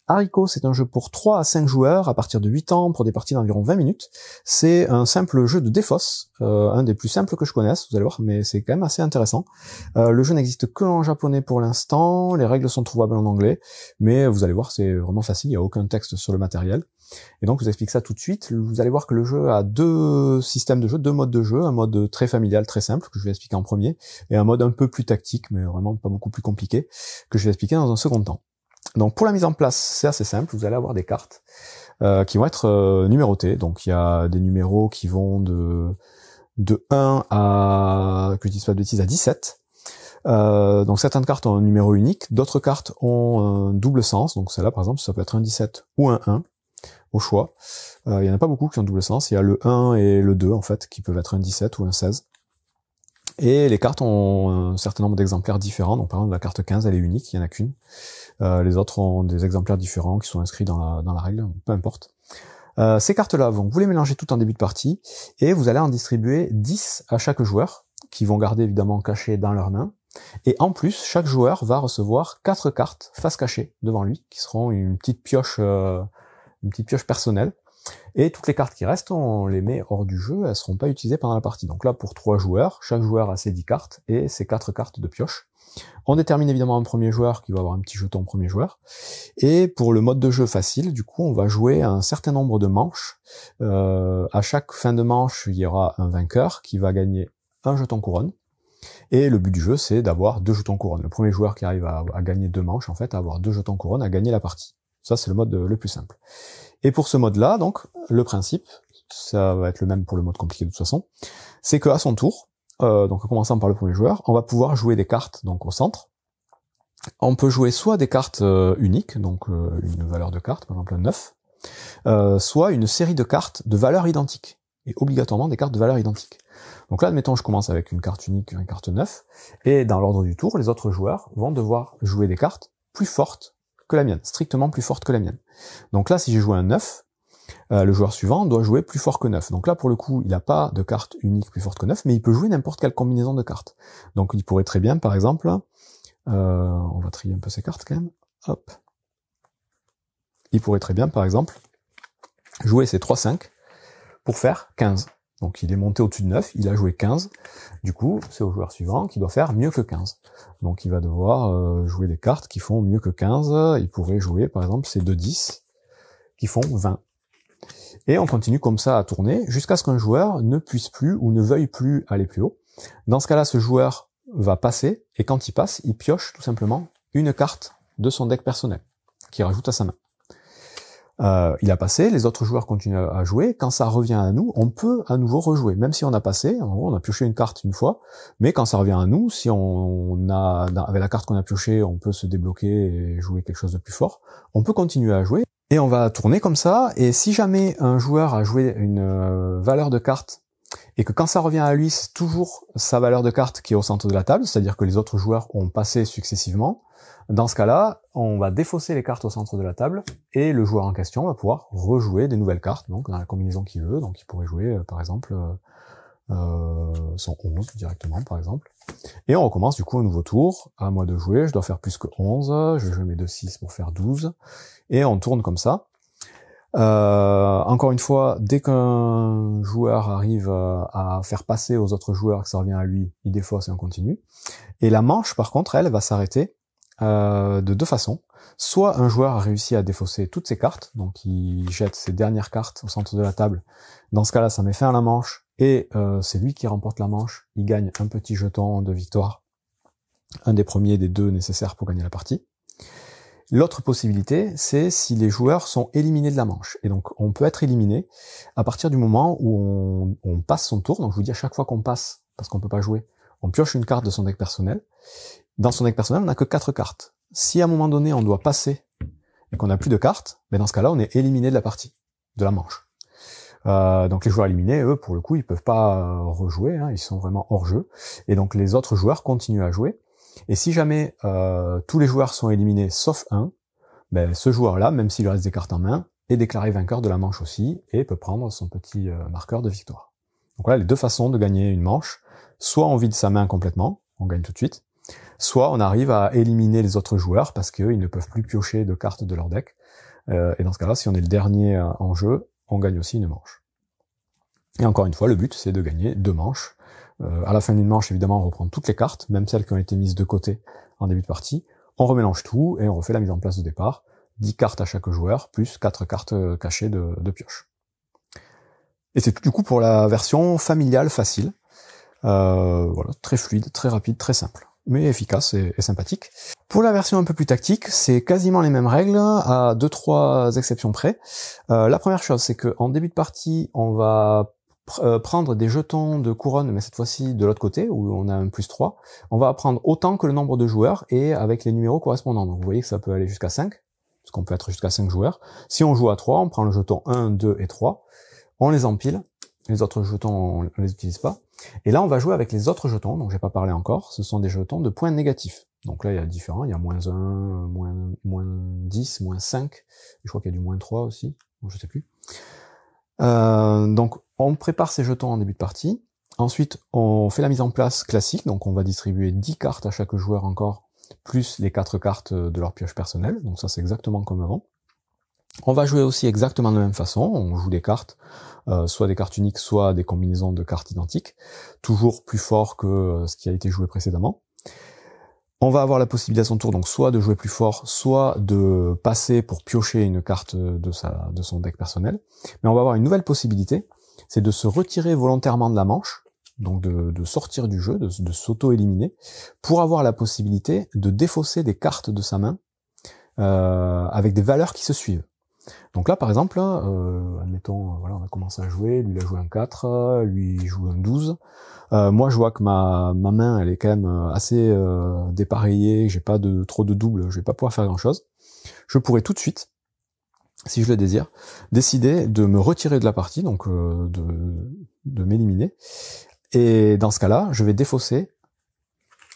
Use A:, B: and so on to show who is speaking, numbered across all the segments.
A: Haricot, c'est un jeu pour 3 à 5 joueurs à partir de 8 ans pour des parties d'environ 20 minutes. C'est un simple jeu de défausse, un des plus simples que je connaisse, vous allez voir, mais c'est quand même assez intéressant. Le jeu n'existe que en japonais pour l'instant, les règles sont trouvables en anglais, mais vous allez voir, c'est vraiment facile, il n'y a aucun texte sur le matériel. Et donc je vous explique ça tout de suite. Vous allez voir que le jeu a 2 systèmes de jeu, 2 modes de jeu, un mode très familial, très simple, que je vais expliquer en premier, et un mode un peu plus tactique, mais vraiment pas beaucoup plus compliqué, que je vais expliquer dans un second temps. Donc pour la mise en place, c'est assez simple, vous allez avoir des cartes qui vont être numérotées. Donc il y a des numéros qui vont de 1 à, que je dise pas de bêtises, à 17. Donc certaines cartes ont un numéro unique, d'autres cartes ont un double sens. Donc celle-là par exemple, ça peut être un 17 ou un 1 au choix. Il y en a pas beaucoup qui ont double sens, il y a le 1 et le 2 en fait, qui peuvent être un 17 ou un 16. Et les cartes ont un certain nombre d'exemplaires différents. Donc par exemple la carte 15, elle est unique, il y en a qu'une. Les autres ont des exemplaires différents qui sont inscrits dans la règle, peu importe. Ces cartes-là, vous les mélangez toutes en début de partie, et vous allez en distribuer 10 à chaque joueur, qui vont garder évidemment cachées dans leurs mains. Et en plus, chaque joueur va recevoir 4 cartes face cachée devant lui, qui seront une petite pioche personnelle. Et toutes les cartes qui restent, on les met hors du jeu, elles seront pas utilisées pendant la partie. Donc là, pour 3 joueurs, chaque joueur a ses 10 cartes et ses 4 cartes de pioche. On détermine évidemment un premier joueur qui va avoir un petit jeton premier joueur. Et pour le mode de jeu facile, du coup, on va jouer un certain nombre de manches. À chaque fin de manche, il y aura un vainqueur qui va gagner un jeton couronne. Et le but du jeu, c'est d'avoir 2 jetons couronne. Le premier joueur qui arrive à gagner 2 manches, en fait, à avoir 2 jetons couronne, à gagner la partie. Ça, c'est le mode le plus simple. Et pour ce mode-là, donc, le principe, ça va être le même pour le mode compliqué de toute façon, c'est qu'à son tour, donc en commençant par le premier joueur, on va pouvoir jouer des cartes donc au centre. On peut jouer soit des cartes uniques, donc une valeur de carte, par exemple un 9, soit une série de cartes de valeurs identiques, et obligatoirement des cartes de valeurs identiques. Donc là, admettons, je commence avec une carte unique, une carte 9, et dans l'ordre du tour, les autres joueurs vont devoir jouer des cartes plus fortes que la mienne, strictement plus fortes que la mienne. Donc là, si j'ai joué un 9, le joueur suivant doit jouer plus fort que 9. Donc là, pour le coup, il n'a pas de carte unique plus forte que 9, mais il peut jouer n'importe quelle combinaison de cartes. Donc il pourrait très bien, par exemple, on va trier un peu ces cartes quand même, hop. Il pourrait très bien, par exemple, jouer ses 3-5 pour faire 15. Donc il est monté au-dessus de 9, il a joué 15. Du coup, c'est au joueur suivant qui doit faire mieux que 15. Donc il va devoir jouer des cartes qui font mieux que 15. Il pourrait jouer, par exemple, ces 2-10 qui font 20. Et on continue comme ça à tourner jusqu'à ce qu'un joueur ne puisse plus ou ne veuille plus aller plus haut. Dans ce cas-là, ce joueur va passer, et quand il passe, il pioche tout simplement une carte de son deck personnel, qu'il rajoute à sa main. Il a passé, les autres joueurs continuent à jouer, quand ça revient à nous, on peut à nouveau rejouer, même si on a passé, en gros on a pioché une carte une fois, mais quand ça revient à nous, si avec la carte qu'on a piochée, on peut se débloquer et jouer quelque chose de plus fort, on peut continuer à jouer, et on va tourner comme ça, et si jamais un joueur a joué une valeur de carte, et que quand ça revient à lui, c'est toujours sa valeur de carte qui est au centre de la table, c'est-à-dire que les autres joueurs ont passé successivement, dans ce cas-là, on va défausser les cartes au centre de la table, et le joueur en question va pouvoir rejouer des nouvelles cartes, donc dans la combinaison qu'il veut, donc il pourrait jouer par exemple son 11 directement par exemple. Et on recommence du coup un nouveau tour, à moi de jouer, je dois faire plus que 11, je joue mes 2-6 pour faire 12, et on tourne comme ça. Encore une fois, dès qu'un joueur arrive à faire passer aux autres joueurs, que ça revient à lui, il défausse et on continue. Et la manche, par contre, elle va s'arrêter de 2 façons. Soit un joueur a réussi à défausser toutes ses cartes, donc il jette ses dernières cartes au centre de la table. Dans ce cas-là, ça met fin à la manche, et c'est lui qui remporte la manche. Il gagne un petit jeton de victoire, un des premiers des 2 nécessaires pour gagner la partie. L'autre possibilité, c'est si les joueurs sont éliminés de la manche. Et donc, on peut être éliminé à partir du moment où on passe son tour. Donc, je vous dis, à chaque fois qu'on passe, parce qu'on peut pas jouer, on pioche une carte de son deck personnel. Dans son deck personnel, on n'a que 4 cartes. Si à un moment donné, on doit passer et qu'on n'a plus de cartes, ben dans ce cas-là, on est éliminé de la partie, de la manche. Donc, les joueurs éliminés, eux, pour le coup, ils peuvent pas rejouer, hein, ils sont vraiment hors jeu. Et donc, les autres joueurs continuent à jouer. Et si jamais tous les joueurs sont éliminés sauf un, ben ce joueur-là, même s'il lui reste des cartes en main, est déclaré vainqueur de la manche aussi et peut prendre son petit marqueur de victoire. Donc voilà les 2 façons de gagner une manche. Soit on vide sa main complètement, on gagne tout de suite, soit on arrive à éliminer les autres joueurs parce qu'ils ne peuvent plus piocher de cartes de leur deck. Et dans ce cas-là, si on est le dernier en jeu, on gagne aussi une manche. Et encore une fois, le but, c'est de gagner 2 manches. À la fin d'une manche, évidemment, on reprend toutes les cartes, même celles qui ont été mises de côté en début de partie. On remélange tout et on refait la mise en place de départ. 10 cartes à chaque joueur, plus 4 cartes cachées de pioche. Et c'est tout du coup pour la version familiale facile. Voilà, très fluide, très rapide, très simple, mais efficace et sympathique. Pour la version un peu plus tactique, c'est quasiment les mêmes règles, à 2-3 exceptions près. La première chose, c'est qu'en début de partie, on va prendre des jetons de couronne, mais cette fois-ci de l'autre côté, où on a un +3. On va prendre autant que le nombre de joueurs, et avec les numéros correspondants. Donc vous voyez que ça peut aller jusqu'à 5, parce qu'on peut être jusqu'à 5 joueurs. Si on joue à 3, on prend le jeton 1, 2 et 3, on les empile, les autres jetons, on les utilise pas. Et là, on va jouer avec les autres jetons, dont j'ai pas parlé encore. Ce sont des jetons de points négatifs. Donc là, il y a différents. Il y a -1, moins 10, -5. Je crois qu'il y a du -3 aussi. Bon, je sais plus. Donc, on prépare ces jetons en début de partie. Ensuite, on fait la mise en place classique. Donc, on va distribuer 10 cartes à chaque joueur encore, plus les 4 cartes de leur pioche personnelle. Donc ça, c'est exactement comme avant. On va jouer aussi exactement de la même façon. On joue des cartes, soit des cartes uniques, soit des combinaisons de cartes identiques, toujours plus fort que ce qui a été joué précédemment. On va avoir la possibilité à son tour, donc soit de jouer plus fort, soit de passer pour piocher une carte de son deck personnel. Mais on va avoir une nouvelle possibilité, c'est de se retirer volontairement de la manche, donc de sortir du jeu, de s'auto-éliminer, pour avoir la possibilité de défausser des cartes de sa main avec des valeurs qui se suivent. Donc là, par exemple, admettons, voilà, on a commencé à jouer, lui il a joué un 4, lui il joue un 12. Moi, je vois que ma main, elle est quand même assez dépareillée, j'ai pas trop de double, je vais pas pouvoir faire grand-chose. Je pourrais tout de suite, si je le désire, décider de me retirer de la partie, donc de m'éliminer. Et dans ce cas-là, je vais défausser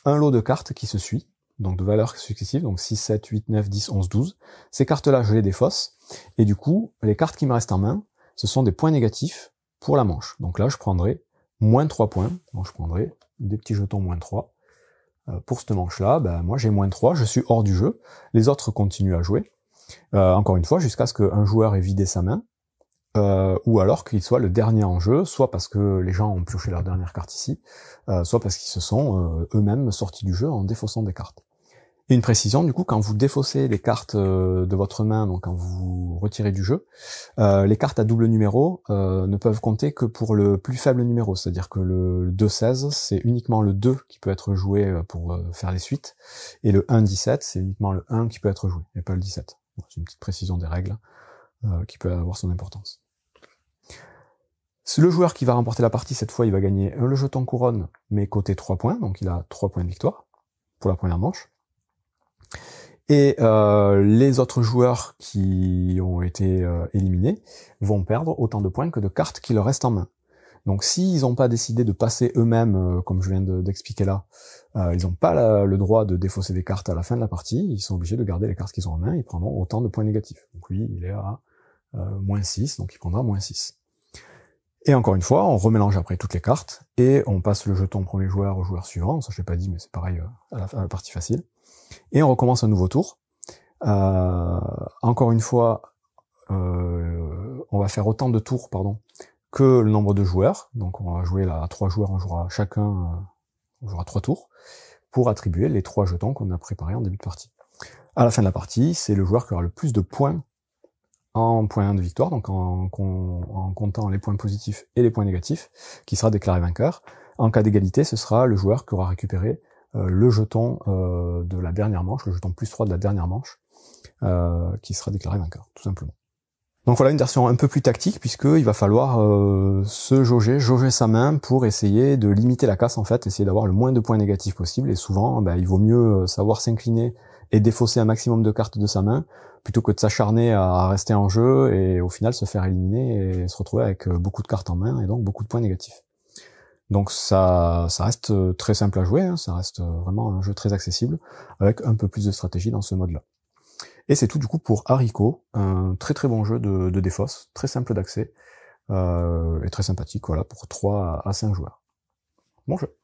A: un lot de cartes qui se suit, donc de valeurs successives, donc 6, 7, 8, 9, 10, 11, 12. Ces cartes-là, je les défausse, et du coup, les cartes qui me restent en main, ce sont des points négatifs pour la manche. Donc là, je prendrai -3 points, donc je prendrai des petits jetons -3. Pour cette manche-là, ben, moi j'ai -3, je suis hors du jeu, les autres continuent à jouer, encore une fois, jusqu'à ce qu'un joueur ait vidé sa main, ou alors qu'il soit le dernier en jeu, soit parce que les gens ont pioché leur dernière carte ici, soit parce qu'ils se sont eux-mêmes sortis du jeu en défaussant des cartes. Et une précision, du coup, quand vous défaussez les cartes de votre main, donc quand vous retirez du jeu, les cartes à double numéro ne peuvent compter que pour le plus faible numéro, c'est-à-dire que le 2-16, c'est uniquement le 2 qui peut être joué pour faire les suites, et le 1-17, c'est uniquement le 1 qui peut être joué, et pas le 17. Bon, c'est une petite précision des règles qui peut avoir son importance. C'est le joueur qui va remporter la partie, cette fois, il va gagner le jeton couronne, mais côté 3 points, donc il a 3 points de victoire pour la première manche. Et les autres joueurs qui ont été éliminés vont perdre autant de points que de cartes qui leur restent en main. Donc s'ils n'ont pas décidé de passer eux-mêmes, comme je viens d'expliquer là, ils n'ont pas le droit de défausser des cartes à la fin de la partie, ils sont obligés de garder les cartes qu'ils ont en main, ils prendront autant de points négatifs. Donc lui, il est à -6, donc il prendra -6. Et encore une fois, on remélange après toutes les cartes, et on passe le jeton premier joueur au joueur suivant, ça je l'ai pas dit, mais c'est pareil à la partie facile. Et on recommence un nouveau tour. Encore une fois, on va faire autant de tours, que le nombre de joueurs. Donc on va jouer là à 3 joueurs, on jouera 3 tours, pour attribuer les 3 jetons qu'on a préparés en début de partie. À la fin de la partie, c'est le joueur qui aura le plus de points en points de victoire, donc en comptant les points positifs et les points négatifs, qui sera déclaré vainqueur. En cas d'égalité, ce sera le joueur qui aura récupéré le jeton de la dernière manche, le jeton +3 de la dernière manche, qui sera déclaré vainqueur, tout simplement. Donc voilà une version un peu plus tactique, puisqu'il va falloir se jauger sa main pour essayer de limiter la casse, en fait, essayer d'avoir le moins de points négatifs possible, et souvent, il vaut mieux savoir s'incliner et défausser un maximum de cartes de sa main, plutôt que de s'acharner à rester en jeu, et au final se faire éliminer, et se retrouver avec beaucoup de cartes en main, et donc beaucoup de points négatifs. Donc ça reste très simple à jouer, hein, ça reste vraiment un jeu très accessible, avec un peu plus de stratégie dans ce mode-là. Et c'est tout du coup pour Haricot, un très très bon jeu de défausse, très simple d'accès, et très sympathique, voilà, pour 3 à 5 joueurs. Bon jeu.